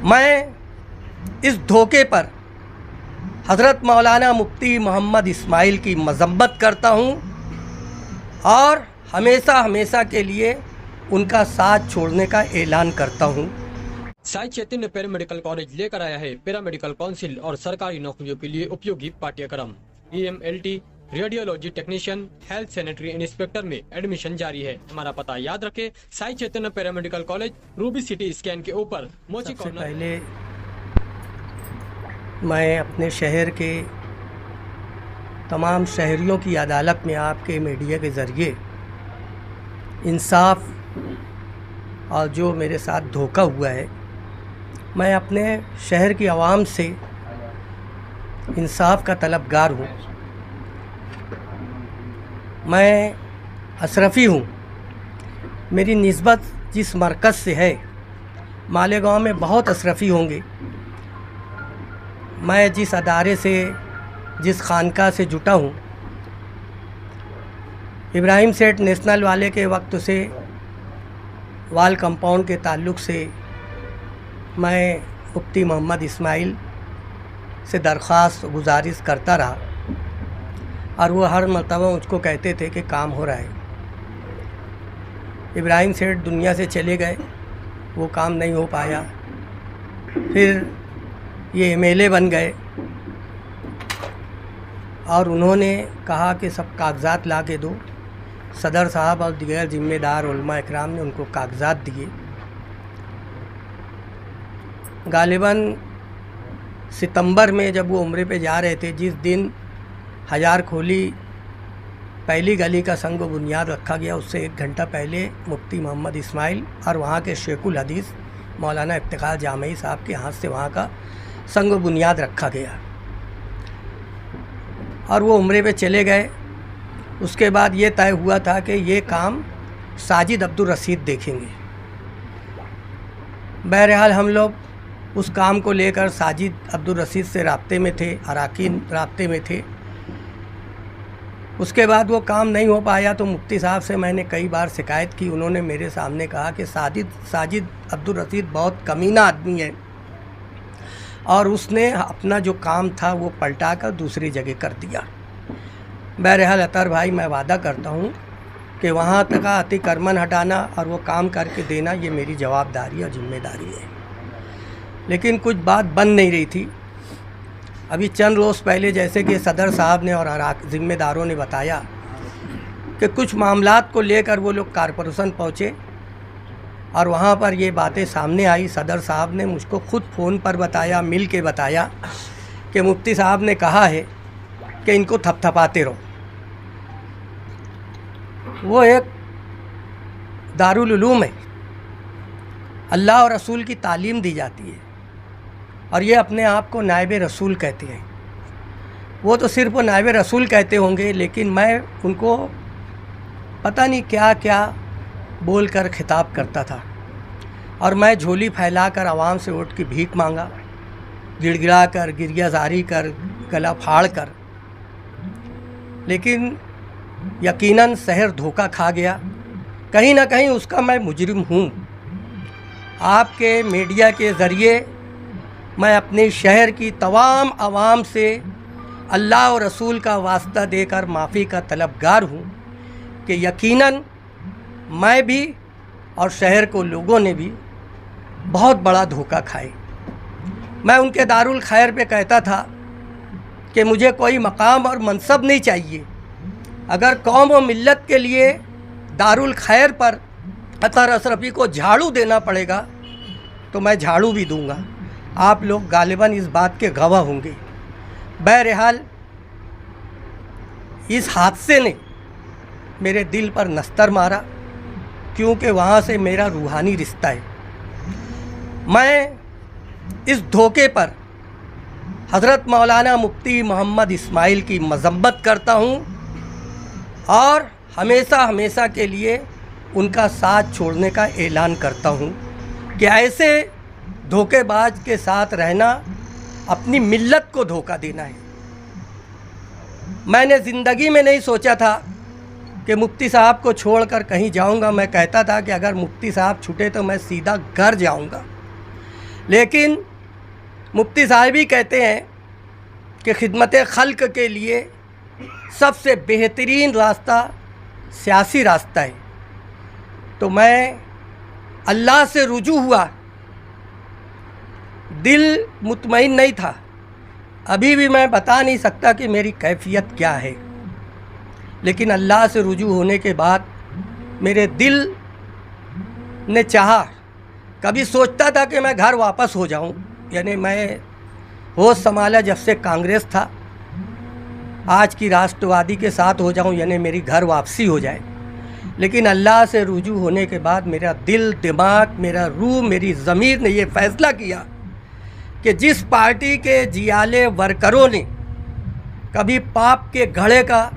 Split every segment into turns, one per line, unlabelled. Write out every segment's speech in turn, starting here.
मैं इस धोखे पर हज़रत मौलाना मुफ्ती मोहम्मद इस्माइल की मज़म्मत करता हूँ और हमेशा हमेशा के लिए उनका साथ छोड़ने का ऐलान करता हूँ।
साई चैतन्य पैरामेडिकल कॉलेज लेकर आया है पैरामेडिकल काउंसिल और सरकारी नौकरियों के लिए उपयोगी पाठ्यक्रम। EMLT, radiology technician, health sanitary inspector में एडमिशन जारी है। हमारा पता याद रखें, Sai Chaitanya paramedical college, ruby city scan के ऊपर, मोची कॉर्नर।
पहले मैं अपने शहर के तमाम शहरियों की अदालत में आपके मीडिया के ज़रिए इंसाफ और जो मेरे साथ धोखा हुआ है, मैं अपने शहर की आवाम से इंसाफ का तलबगार हूँ। मैं अशरफ़ी हूँ। मेरी निस्बत जिस मरकज़ से है, मालेगांव में बहुत अशरफ़ी होंगे। मैं जिस अदारे से, जिस खानका से जुटा हूँ, इब्राहिम सेठ नेशनल वाले के वक्त से वाल कंपाउंड के ताल्लुक़ से मैं मुफ्ती मोहम्मद इस्माइल से दरख्वास्त गुजारिश करता रहा और वो हर मरतबा मुझको कहते थे कि काम हो रहा है। इब्राहिम सेठ दुनिया से चले गए, वो काम नहीं हो पाया। फिर ये MLA बन गए और उन्होंने कहा कि सब कागज़ात ला के दो। सदर साहब और दीगर ज़िम्मेदार उलमा इकराम ने उनको कागज़ात दिए। गालिबन सितंबर में जब वो उम्रे पे जा रहे थे, जिस दिन हज़ार खोली पहली गली का संग बुनियाद रखा गया, उससे 1 घंटा पहले मुफ्ती मोहम्मद इस्माइल और वहाँ के शेखुल हदीस मौलाना इफ्तिखार जामई साहब के हाथ से वहाँ का संग बुनियाद रखा गया और वो उम्रे पे चले गए। उसके बाद ये तय हुआ था कि ये काम साजिद अब्दुल रशीद देखेंगे। बहरहाल हम लोग उस काम को लेकर साजिद अब्दुल रशीद से राब्ते में थे, अराकीन राब्ते में थे। उसके बाद वो काम नहीं हो पाया तो मुफ्ती साहब से मैंने कई बार शिकायत की। उन्होंने मेरे सामने कहा कि साजिद अब्दुल रशीद बहुत कमीना आदमी है और उसने अपना जो काम था वो पलटा कर दूसरी जगह कर दिया। बहरहाल अतर भाई, मैं वादा करता हूँ कि वहाँ तक अतिक्रमण हटाना और वो काम करके देना, ये मेरी जवाबदारी और जिम्मेदारी है। लेकिन कुछ बात बन नहीं रही थी। अभी चंद रोज़ पहले जैसे कि सदर साहब ने और ज़िम्मेदारों ने बताया कि कुछ मामलात को लेकर वो लोग कारपोरेशन पहुँचे और वहाँ पर ये बातें सामने आई। सदर साहब ने मुझको खुद फ़ोन पर बताया, मिल के बताया कि मुफ्ती साहब ने कहा है कि इनको थपथपाते रहो। वो एक दारुल उलूम है, अल्लाह और रसूल की तालीम दी जाती है और ये अपने आप को नायब रसूल कहते हैं। वो तो सिर्फ वो नायब रसूल कहते होंगे, लेकिन मैं उनको पता नहीं क्या क्या बोल कर खिताब करता था और मैं झोली फैलाकर आवाम से वोट की भीख मांगा, गिड़गिड़ा कर, गिरियाजारी कर, गला फाड़ कर। लेकिन यकीनन शहर धोखा खा गया। कहीं ना कहीं उसका मैं मुजरिम हूँ। आपके मीडिया के ज़रिए मैं अपने शहर की तमाम आवाम से अल्लाह और रसूल का वास्ता देकर माफ़ी का तलबगार हूँ कि यकीनन मैं भी और शहर को लोगों ने भी बहुत बड़ा धोखा खाए। मैं उनके दारुल खैर पे कहता था कि मुझे कोई मकाम और मनसब नहीं चाहिए। अगर कौम और मिल्लत के लिए दारुल खैर पर अतर अशरफ़ी को झाड़ू देना पड़ेगा तो मैं झाड़ू भी दूंगा। आप लोग गालिबन इस बात के गवाह होंगे। बहरहाल इस हादसे ने मेरे दिल पर नस्तर मारा, क्योंकि वहाँ से मेरा रूहानी रिश्ता है। मैं इस धोखे पर हज़रत मौलाना मुफ्ती मोहम्मद इस्माइल की मज़म्मत करता हूँ और हमेशा हमेशा के लिए उनका साथ छोड़ने का ऐलान करता हूँ कि ऐसे धोखेबाज के साथ रहना अपनी मिल्लत को धोखा देना है। मैंने ज़िंदगी में नहीं सोचा था कि मुफ्ती साहब को छोड़कर कहीं जाऊंगा। मैं कहता था कि अगर मुफ्ती साहब छूटे तो मैं सीधा घर जाऊंगा। लेकिन मुफ्ती साहब ही कहते हैं कि खिदमत खल्क के लिए सबसे बेहतरीन रास्ता सियासी रास्ता है। तो मैं अल्लाह से रुजू हुआ, दिल मुतमईन नहीं था, अभी भी मैं बता नहीं सकता कि मेरी कैफियत क्या है, लेकिन अल्लाह से रुजू होने के बाद मेरे दिल ने चाहा, कभी सोचता था कि मैं घर वापस हो जाऊं, यानी मैं होश संभाला जब से कांग्रेस था, आज की राष्ट्रवादी के साथ हो जाऊं, यानी मेरी घर वापसी हो जाए। लेकिन अल्लाह से रुजू होने के बाद मेरा दिल, दिमाग, मेरा रूह, मेरी ज़मीर ने ये फ़ैसला किया कि जिस पार्टी के जियाले वर्करों ने कभी पाप के घड़े का,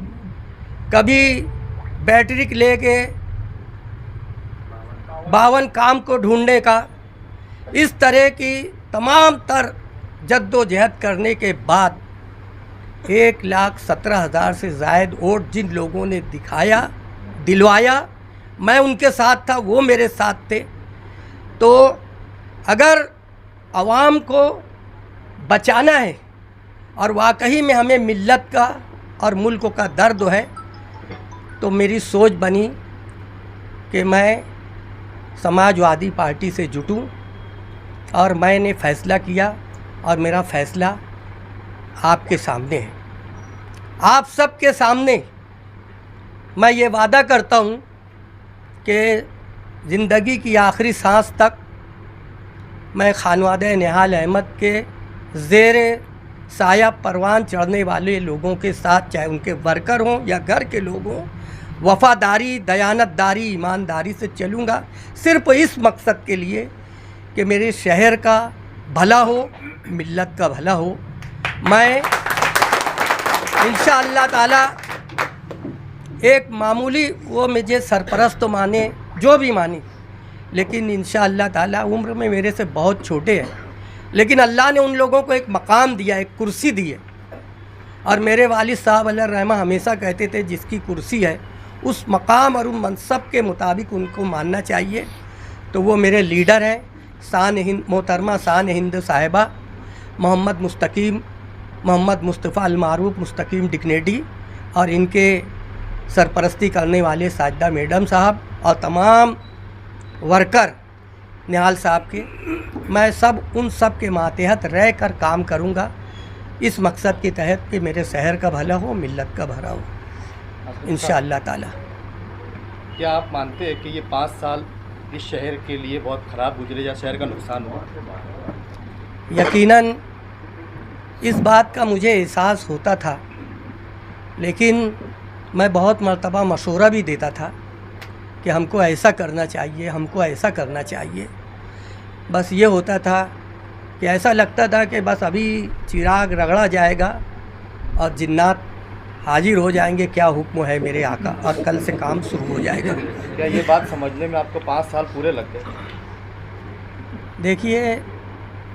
कभी बैटरी लेके 52 काम को ढूंढने का, इस तरह की तमाम तर जद्दोजहद करने के बाद 1,17,000 से ज़ायद वोट जिन लोगों ने दिलवाया, मैं उनके साथ था, वो मेरे साथ थे। तो अगर आवाम को बचाना है और वाकई में हमें मिल्लत का और मुल्क का दर्द है, तो मेरी सोच बनी कि मैं समाजवादी पार्टी से जुटूं, और मैंने फ़ैसला किया और मेरा फ़ैसला आपके सामने है। आप सबके सामने मैं ये वादा करता हूँ कि ज़िंदगी की आखिरी सांस तक मैं खानवादे निहाल अहमद के ज़ेरे साया परवान चढ़ने वाले लोगों के साथ, चाहे उनके वर्कर हों या घर के लोग हों, वफ़ादारी, दयानतदारी, ईमानदारी से चलूँगा, सिर्फ़ इस मकसद के लिए कि मेरे शहर का भला हो, मिल्लत का भला हो। मैं इंशाअल्लाह ताला एक मामूली, वो मुझे सरपरस्त माने, जो भी माने, लेकिन इंशाअल्लाह ताला उम्र में मेरे से बहुत छोटे हैं, लेकिन अल्लाह ने उन लोगों को एक मकाम दिया, एक कुर्सी दी है। और मेरे वालिद साहब अलैहि रहमा हमेशा कहते थे, जिसकी कुर्सी है उस मकाम और उन मनसब के मुताबिक उनको मानना चाहिए। तो वो मेरे लीडर हैं, शान हिंद मोहतरमा शान हिंद साहिबा मोहम्मद मुस्तफ़ा अल-मारूफ मुस्तकीम डिग्नेडी, और इनके सरपरस्ती करने वाले साजिदा मैडम साहब और तमाम वर्कर निहाल साहब के, मैं सब उन सब के मातहत रह कर काम करूँगा, इस मकसद के तहत कि मेरे शहर का भला हो, मिल्लत का भला हो, इंशाअल्लाह ताला।
क्या आप मानते हैं कि ये 5 साल इस शहर के लिए बहुत ख़राब गुजरे या शहर का नुकसान हुआ?
यकीनन इस बात का मुझे एहसास होता था, लेकिन मैं बहुत मर्तबा मशवरा भी देता था कि हमको ऐसा करना चाहिए, हमको ऐसा करना चाहिए। बस ये होता था कि ऐसा लगता था कि बस अभी चिराग रगड़ा जाएगा और जिन्नात हाजिर हो जाएंगे, क्या हुक्म है मेरे आका, और कल से काम शुरू हो जाएगा।
क्या ये बात समझने में आपको 5 साल पूरे लग गए?
देखिए,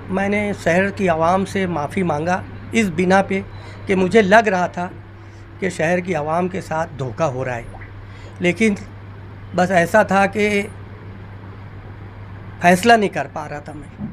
मैंने शहर की आवाम से माफ़ी मांगा इस बिना पे कि मुझे लग रहा था कि शहर की आवाम के साथ धोखा हो रहा है, लेकिन बस ऐसा था कि फ़ैसला नहीं कर पा रहा था मैं।